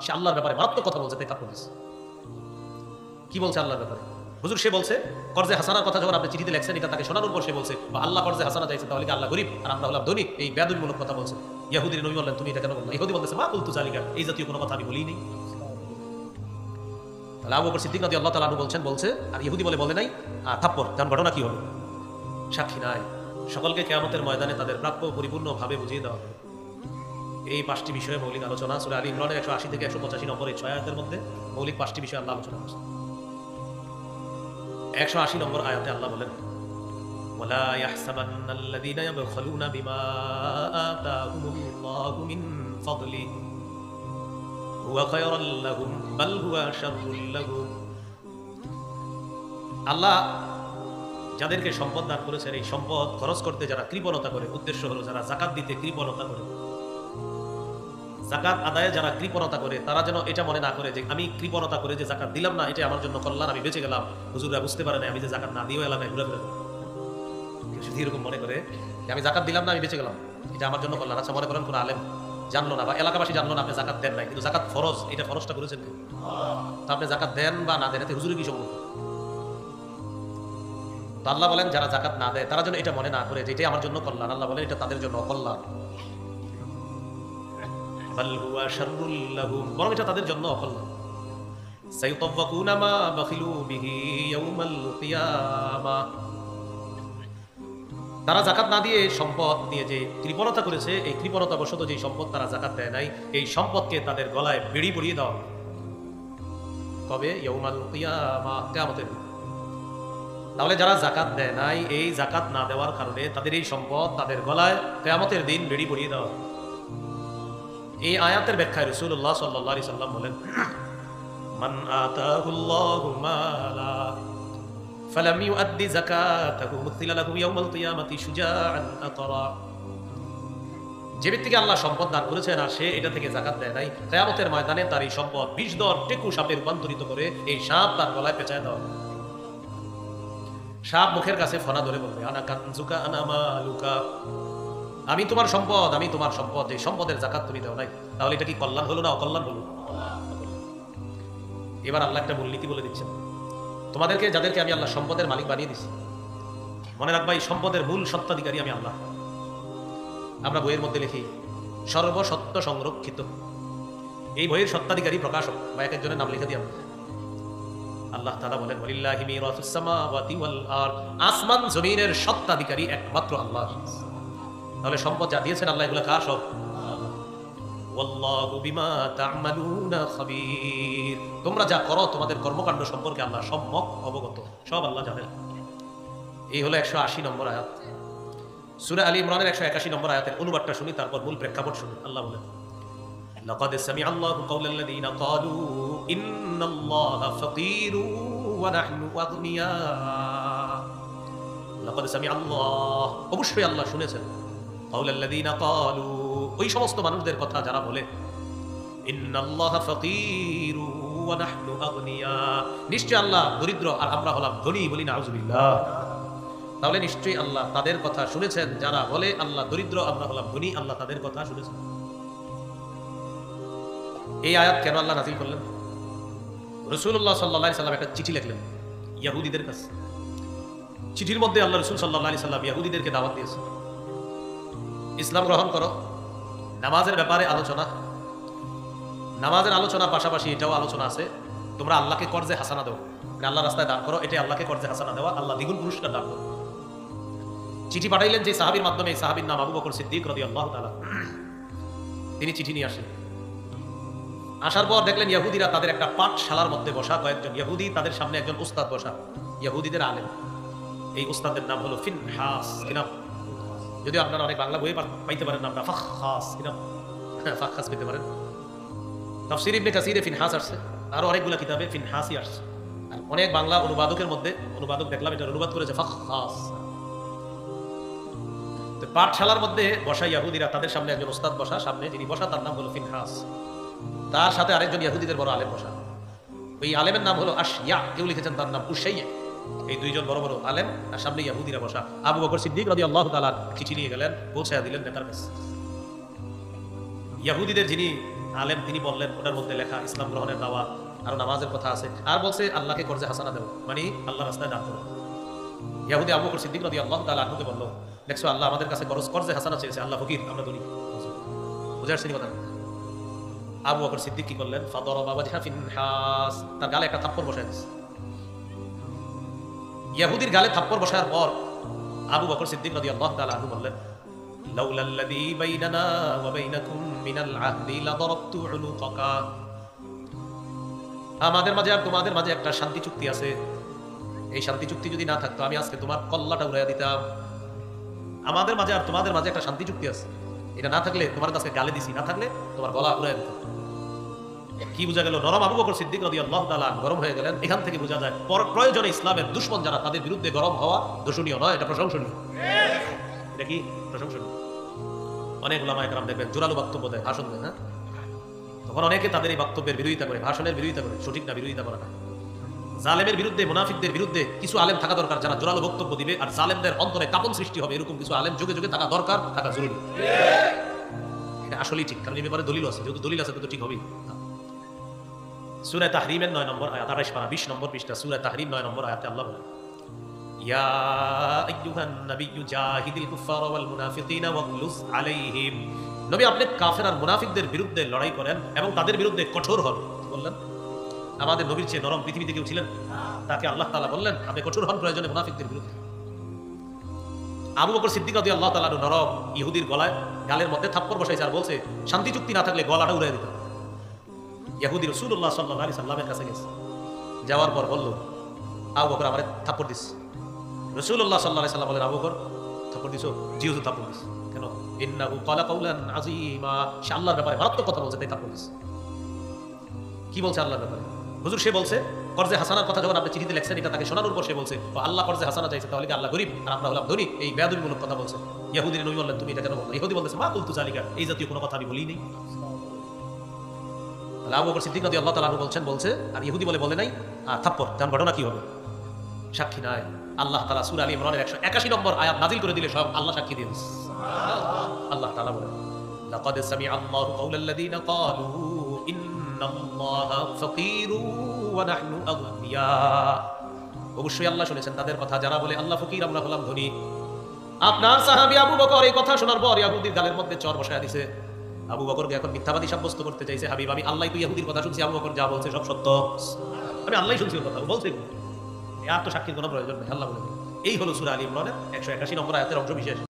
সে আল্লাহর ব্যাপারে মারাত্মক কথা বলছে, তাই থাপ্পড় দিচ্ছে। কি বলছে আল্লাহর ব্যাপারে? হুজুর সে বলছে কর্জে হাসানার কথা যখন আপনি চিঠিতে লেখছেন, এটা তাকে শোনানোর পর সে বলছে আল্লাহ কর্জে হাসানা চাইছে, তাহলে কি আল্লাহ গরিব আর আমরা হলাম ধনী? এই বেয়াদবিমূলক কথা বলছে। ইহুদির নবী বললেন তুমি এটা কেন বললে? ইহুদি বলতেছে মা কুলতু জালিকা, এই জাতীয় কোনো কথা আমি বলিই নেই। তাহলে আবু বকর সিদ্দিক রাদিয়াল্লাহু তাআলা আনহু বলছে আর ইহুদি বলে নাই থাপ্পড়। কারণ ঘটনা কি হলো? সাক্ষী নাই। সকলকে কিয়ামতের ময়দানে তাদের প্রাপ্য পরিপূর্ণভাবে বুঝিয়ে দেওয়া হবে। এই 5টি বিষয়ে মৌলিক আলোচনা সূরা আলী ইমরানের 180 থেকে 185 নম্বর এই 6 আয়াতের মধ্যে মৌলিক 5টি বিষয় আল্লাহ আলোচনা করেছেন। 180 নম্বর আয়াতে আল্লাহ বলেন ওয়ালা ইয়াহসাবান্নাল্লাযীনা ইয়াবখালুনা বিমা আতাহুমুল্লাহু মিন ফাদলিহি হুয়া খায়রাল লাহুম বাল হুয়া শাররুল লাহুম। আল্লাহ যাদেরকে সম্পদ দান করেছেন, এই সম্পদ খরচ করতে যারা কৃপণতা করে, উদ্দেশ্য হলো যারা যাকাত দিতে কৃপণতা করে, যাকাত আদায়ে যারা কৃপণতা করে, তারা যেন এটা মনে না করে যে আমি কৃপণতা করে যে যাকাত দিলাম না, এটা আমার জন্য কল্যাণ, আমি বেঁচে গেলাম। হুজুররা বুঝতে পারে না আমি যে যাকাত না দিয়েও এলাকায় ঘুরে ফিরে যদি এরকম মনে করে যে আমি যাকাত দিলাম না, আমি বেঁচে গেলাম, এটা আমার জন্য কল্যাণ। আচ্ছা মনে করেন কোন আলেম জানলো না বা এলাকাবাসী জানলো না আপনি যাকাত দেন নাই, কিন্তু যাকাত ফরজ, এটা ফরজটা করেছেন কি? তো আপনি যাকাত দেন বা না দেন এতে হুজুরের কি সম্পর্ক? তো আল্লাহ বলেন যারা যাকাত না দেয় তারা যেন এটা মনে না করে যে এটাই আমার জন্য কল্যাণ। আল্লাহ বলেন এটা তাদের জন্য অকল্যাণ, বাল হুয়া শাররুল লাহুম, বরং এটা তাদের জন্য অকল্যাণ। সায়ুতাওয়াকুনা মা বাখিলু বিহি ইয়াউমাল কিয়ামাহ, তারা যাকাত না দিয়ে সম্পদ নিয়ে যে কৃপণতা করেছে, এই কৃপণতা বশত যে সম্পদ তারা যাকাত দেয় নাই, এই সম্পদকে তাদের গলায় বেড়ি পরিয়ে দেওয়া হবে। কবে? ইয়াউমাল কিয়ামাহ, কিয়ামতের দিন। তাহলে যারা যাকাত দেয় নাই, এই যাকাত না দেওয়ার কারণে তাদের এই সম্পদ তাদের গলায় কিয়ামতের দিন বেড়ি পরিয়ে দেওয়া হবে। এই আয়াতের ব্যাখ্যায় রাসূলুল্লাহ সাল্লাল্লাহু আলাইহি সাল্লাম বলেন মান আতাহুল্লাহু মালা ফালাম ইউআদ্দি যাকাতাহু মুথিলা লাহু ইয়াউমাল কিয়ামাতি শুজাআন আতরা, যে ব্যক্তিকে আল্লাহ সম্পদ দান করেছেন আর সে এটা থেকে যাকাত দেয় নাই, কিয়ামতের ময়দানে তার এই সম্পদ বিষধর টেকু সাপে রূপান্তরিত করে এই সাপ তার গলায় পেঁচায় দেওয়া হবে। সাপ মুখের কাছে ফনা ধরে বলবে আনা কানজুকা আনা মালুকা, আমি তোমার সম্পদ, আমি তোমার সম্পদ, যে সম্পদের যাকাত তুমি দাও নাই। তাহলে এটা কি কল্যাণ হলো না অকল্যাণ হলো? এবার আল্লাহ একটা মূলনীতি বলে দিচ্ছেন, তোমাদেরকে যাদেরকে আমি আল্লাহ সম্পদের মালিক বানিয়ে দিচ্ছি, মনে রাখবা এই সম্পদের মূল সত্ত্বাধিকারী আমি আল্লাহ। আমরা বইয়ের মধ্যে লিখি সর্বসত্য সংরক্ষিত, এই বইয়ের সত্ত্বাধিকারী প্রকাশক বা এক একজনের নাম লিখে দিই আমরা। আল্লাহ তাআলা বলেন ওয়ালিল্লাহি মিরাসুস সামাওয়াতি ওয়াল আরদ, আসমান জমিনের সত্ত্বাধিকারী একমাত্র আল্লাহ। তাহলে সম্পদ যা দিয়েছেন আল্লাহ, এগুলো কার সব? ওয়াল্লাহু বিমা তা'মালুনা খাবীর, তোমরা যা করো তোমাদের কর্মকাণ্ড সম্পর্কে আল্লাহ সম্যক অবগত, সব আল্লাহ জানেন। এই হলো 180 নম্বর আয়াত। সূরা আলী ইমরানের 181 নম্বর আয়াতের অনুবাদটা শুনি, তারপর মূল প্রেক্ষাপট শুনি। আল্লাহ বলেন লাকাদ সামিআল্লাহু কাওলাল্লাযীনা ক্বালু ইন্নাল্লাহা ফাকীরু ওয়া নাহনু আগনিয়া। লাকাদ সামিআল্লাহ, অবশ্যই আল্লাহ শুনেছেন, কাওলাল্লাযীনা ক্বালু, ওই সমস্ত মানুষদের কথা যারা বলে ইন্নাল্লাহা ফাকীরু ওয়া নাহনু আগনিয়া, নিশ্চয় আল্লাহ দরিদ্র আর আমরা হলাম ধনী। বলি নাউযুবিল্লাহ। তাহলে নিশ্চয়ই আল্লাহ তাদের কথা শুনেছেন যারা বলে আল্লাহ দরিদ্র আমরা হলাম ধনী, আল্লাহ তাদের কথা শুনেছেন। এই আয়াত কেন আল্লাহ নাযিল করলেন? রাসূলুল্লাহ সাল্লাল্লাহু আলাইহি সাল্লাম একটা চিঠি লিখলেন ইহুদিদের কাছে। চিঠির মধ্যে আল্লাহ রাসূল সাল্লাল্লাহু আলাইহি সাল্লাম ইহুদিদেরকে দাওয়াত দিয়েছেন, ইসলাম গ্রহণ করো, নামাজের ব্যাপারে আলোচনা, নামাজের আলোচনার পাশাপাশি এটাও আলোচনা আছে তোমরা আল্লাহকে কর্জে হাসানা দাও, আল্লাহ রাস্তায় দান করো, এটাই আল্লাহকে কর্জে হাসানা দেওয়া, আল্লাহ দ্বিগুণ পুরস্কার দান করো। চিঠি পাঠাইলেন যে সাহাবীর মাধ্যমে, এই সাহাবীর নাম আবু বকর সিদ্দিক রাদিয়াল্লাহু তাআলা। তিনি চিঠি নিয়ে আসেন, আসার পর দেখলেন ইহুদিরা তাদের একটা পাঠশালার মধ্যে বসা, কয়েকজন ইহুদি, তাদের সামনে একজন উস্তাদ বসা, ইহুদিদের আলেম। এই উস্তাদের নাম হলো ফিনহাস। কি নাম? যদিও আপনারা অনেক বাংলা বই পাইতে পারেন নামটা ফাখহাস। কি নাম? ফাখহাস পেতে পারেন। তাফসীর ইবনে কাসীরে ফিনহাস আসছে, আরো অনেকগুলো কিতাবে ফিনহাসই আসছে। আর অনেক বাংলা অনুবাদকের মধ্যে অনুবাদক দেখলাম এটা অনুবাদ করেছে ফাখহাস। তো পাঠশালার মধ্যে বসা ইহুদিরা, তাদের সামনে একজন উস্তাদ বসা, সামনে যিনি বসা তার নাম হলো ফিনহাস, তার সাথে আরেকজন ইহুদিদের বড় আলেম বসা। ওই আলেমের নাম হলো আশিয়া, কেউ লিখেছেন তার নাম উসাইয়া। এই দুইজন বড় বড় আলেম আর সামনে ইহুদিরা বসা। আবু বকর সিদ্দিক রাদিয়াল্লাহু তাআলা চিঠি নিয়ে গেলেন, পৌঁছায়া দিলেন নেতার কাছে। ইহুদিদের যিনি আলেম তিনি বললেন ওটার মধ্যে লেখা ইসলাম গ্রহণের দাওয়া, আর নামাজের কথা আছে, আর বলছে আল্লাহকে কর্জে হাসানা দেও, মানে আল্লাহ রাস্তায় দান করো। ইহুদি আবু বকর সিদ্দিক রাদিয়াল্লাহু তাআলা আনহুকে বলল, দেখছো আল্লাহ আমাদের কাছে কর্জে হাসানা চেয়েছে, আল্লাহ ফকির, আমরা ধনী। বুঝে আসছেন কথা? আবু বকর সিদ্দিক কি করলেন? ফাদরাবা ওয়াজহা ফিনহাস, তার গালে একটা থাপ্পড় বসায় দিয়েছে। ইহুদির গালে থাপ্পড় বসানোর পর আবু বকর সিদ্দিক রাদিয়াল্লাহু তাআলা আনহু বললেন, লাউলাল্লাযী বাইনানা ওয়া বাইনাকুম মিনাল আহদি লাদারাবতু উনুকাকা, আমাদের মাঝে আর তোমাদের মাঝে একটা শান্তি চুক্তি আছে, এই শান্তি চুক্তি যদি না থাকতো আমি আজকে তোমার কল্লাটা উড়াইয়া দিতাম। আমাদের মাঝে আর তোমাদের মাঝে একটা শান্তি চুক্তি আছে, এটা না থাকলে তোমার কাছে গালে দিছি, না থাকলে তোমার গলা উড়াইয়া দিতাম। কি বোঝা গেল? নরম আবু বকর সিদ্দিক রাদিয়াল্লাহু তাআলা গরম হয়ে গেলেন। এখান থেকে বোঝা যায় প্রয়োজনে ইসলামের দুশমন যারা তাদের বিরুদ্ধে গরম হওয়া দোষণীয় নয়, এটা প্রশংসনীয়। এটা কি প্রশংসনীয়? অনেক উলামায়ে কেরাম দেখবেন জোরালো বক্তব্য দেয়, ভাষণ দেয়, হ্যাঁ, তখন অনেকে তাদের এই বক্তব্যের বিরোধিতা করে, ভাষণের বিরোধিতা করে, সঠিক না বিরোধিতা করা না। জালেমের বিরুদ্ধে, মুনাফিকদের বিরুদ্ধে কিছু আলেম থাকা দরকার যারা জোরালো বক্তব্য দিবে, আর জালেমদের অন্তরে কাঁপন সৃষ্টি হবে এরকম কিছু আলেম যুগে যুগে থাকা দরকার, থাকা জরুরি। এটা আসলেই ঠিক, কারণ এই ব্যাপারে দলিল আছে, যেহেতু দলিল আছে তো ঠিক হবেই। সূরা তাহরিমের 9 নম্বর আয়াত, 28 পারা 20 নম্বর পৃষ্ঠা, সূরা তাহরিম 9 নম্বর আয়াতে আল্লাহ বলেন, ইয়া আইয়ুহান নাবিয়্যু জাহিদিল কুফারা ওয়াল মুনাফিকিনা ওয়াগলুজ আলাইহিম, নবী আপনি কাফের আর মুনাফিকদের বিরুদ্ধে লড়াই করেন এবং তাদের বিরুদ্ধে কঠোর হন। বললেন আমাদের নবীর চেয়ে নরম পৃথিবীতে কেউ ছিলেন? তাকে আল্লাহ তাআলা বললেন আপনি কঠোর হন প্রয়োজনে মুনাফিকদের বিরুদ্ধে। আবু বকর সিদ্দিক রাদিয়াল্লাহু তাআলা নরম ইহুদির গলায় গালের মধ্যে থাপ্পড় বসাইছে আর বলছে শান্তি চুক্তি না থাকলে গলাটা উড়াই দিতাম। ইহুদি রাসূলুল্লাহ সাল্লাল্লাহু আলাইহি সাল্লামের কাছে গেছে, যাওয়ার পর বলল আবু বকর আমারে থাপ্পড় দিস। রাসূলুল্লাহ সাল্লাল্লাহু আলাইহি সাল্লাম বলেন, আবু বকর থাপ্পড় দিছো? জি হুজুর থাপ্পড় দিস। কেন? ইন্নাহু ক্বালা কাওলান আযীমা, সে আল্লাহর ব্যাপারে মারাত্মক কথা বলছে তাই থাপ্পড় দিস। কি বলছে আল্লাহর ব্যাপারে? হুজুর সে বলছে কর্জে হাসানার কথা যখন আপনি চিঠিতে লেখছেন, এটা তাকে শোনানোর পর সে বলছে আল্লাহ কর্জে হাসানা চাইছে, তাহলে কি আল্লাহ গরিব আর আমরা হলাম ধনী? এই বেয়াদবিমূলক কথা বলছে। ইহুদির নবী বললেন তুমি এটা কেন বললে? ইহুদি বলতেছে মা কুলতু যালিকা, এই জাতীয় কোনো কথা আমি বলি নাই। তাহলে আবু বকর সিদ্দিক রাদিয়াল্লাহু তাআলা বলছে আর ইহুদি বলে নাই, আর থাপ্পড়, তেমন ঘটনা কি হবে? সাক্ষী নাই। আল্লাহ তাআলা সূরা আলী ইমরানের 181 নম্বর আয়াত নাযিল করে দিলে সব আল্লাহ সাক্ষী দিয়ে দিচ্ছে। আল্লাহ তাআলা বলেন, লাকাদ সামিআ আল্লাহু কাওলাল্লাযীনা ক্বালু ইন্নাল্লাহা ফাকীরু ওয়া নাহনু আগনিয়া, অবশ্যই আল্লাহ শুনেছেন তাদের কথা যারা বলে আল্লাহ ফকির আমরা হলাম ধনী। আপনার সাহাবী আবু বকর এই কথা শোনার পর ইহুদির গালের মধ্যে চর বসায় দিয়েছে। আবু বকরকে এখন মিথ্যাবাদী সাব্যস্ত করতে চাইছে। হাবিব আমি আল্লাহ তো ইহুদির কথা শুনছি, আবু বকর যা বলছে সব সত্য, আমি আল্লাহ শুনছি ওর কথা, বলছে আর তো সাক্ষীর কোনো প্রয়োজন নেই। আল্লাহ বলে এই হলো সূরা আলী ইমরানের 181 নম্বর আয়াতের অংশ বিশেষ।